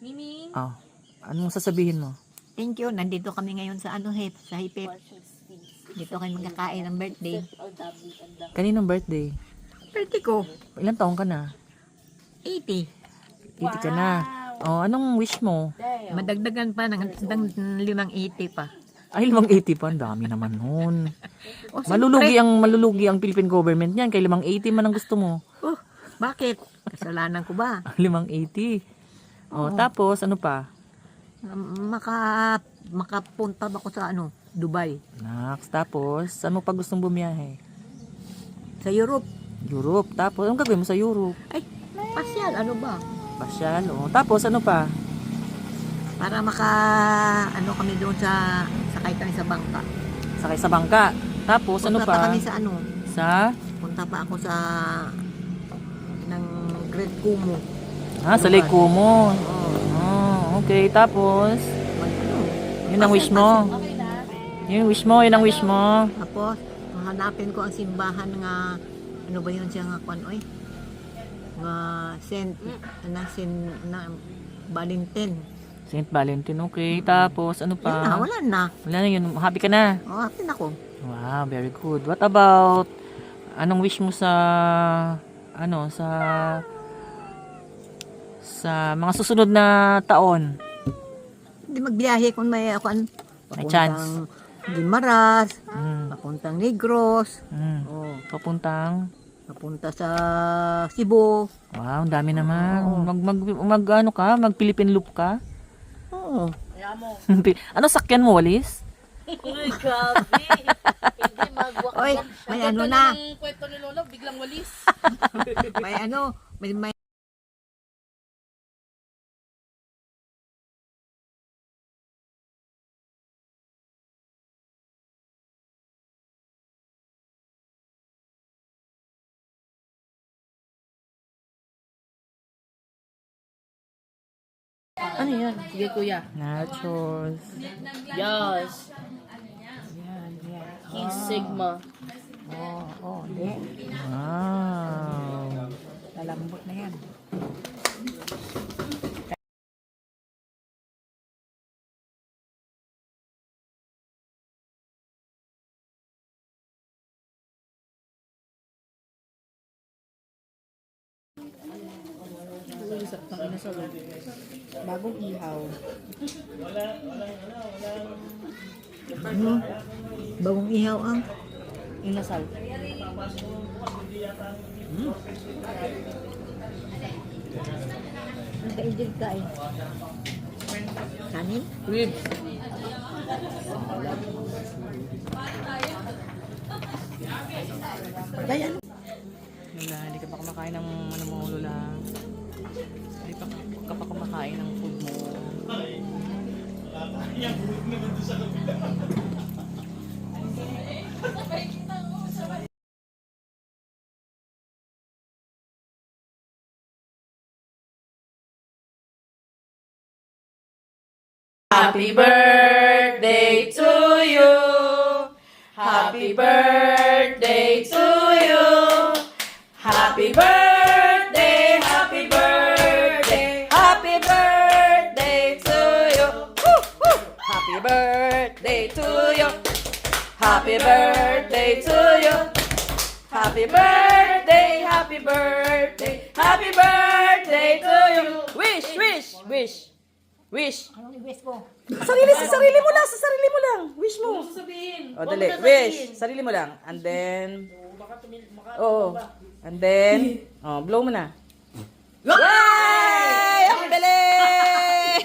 Miming. Oh, anong sasabihin mo? Thank you. Nandito kami ngayon sa sa Hipip. Dito kami magkakain ng birthday. Kaninong birthday? Birthday ko, Ilang taong ka na? 80. 80 ka na. Oh, anong wish mo? Madagdagan pa ng 580 pa. Ay, 580 pa. Ang dami naman nun. Malulugi ang Philippine government niyan. Kay 580 man ang gusto mo. Oh, bakit? Kasalanan ko ba? 580. Oh, tapos ano pa? Makapunta ba ko sa Dubai? Next, tapos saan mo pa gustong bumiyahe? Sa Europe? Europe. Tapos anong gagawin mo sa Europe? Ay, pasyal, ano ba? Pasyal. Oh, tapos ano pa? Para kami doon sakay kami sa bangka. Sakay sa bangka. Tapos ano Punta pa? pa kami sa Sa? Punta pa ako ng Great Como. Sa Lake Como. Oh. Okay. Tapos? Yun ang wish mo. Yun ang wish mo. Tapos, hanapin ko ang simbahan nga, ano ba yun siya nga oy? Nga Saint Valentin. Saint Valentin, okay. Tapos, ano pa? Yan na, wala na. Wala na yun. Happy ka na? Oh, happy na ako. Wow, very good. What about, anong wish mo sa mga susunod na taon? Hindi magbiyahe kung may May chance. Guimaras, papuntang Negros, papunta sa Cebu. Wow, ang dami naman. Mag Philippine loop ka? Oo. Ano sakyan mo, Walis? Uy, grabe. Hindi magwak. Oy, may ano na. Ang kwento ni Lola, biglang walis. may Ano yan? Sige, kuya. Nachos. Yes. Yan. King Sigma. Hindi. Wow. Lalambot na yan. Bagong ihaw. Bagong ihaw ang Inasal. naka-enjoy ka eh. Kanin? Ribs. Dayan. Lola, hindi ka pa kumakain ng ano mo, Lola. Hindi ka pa kumakain ng food mo. Happy birthday to you. Happy birthday to you. Happy birthday, happy birthday, happy birthday to you. Woo, woo. Happy birthday to you. Happy birthday to you. Happy birthday, happy birthday, happy birthday to you. Wish, wish, wish. Wish. Anong request mo? Sarili mo lang. Wish mo. Sabihin. O, dali. Wish. Sarili mo lang. And then, and then, blow mo na. Yay! Ang bilis!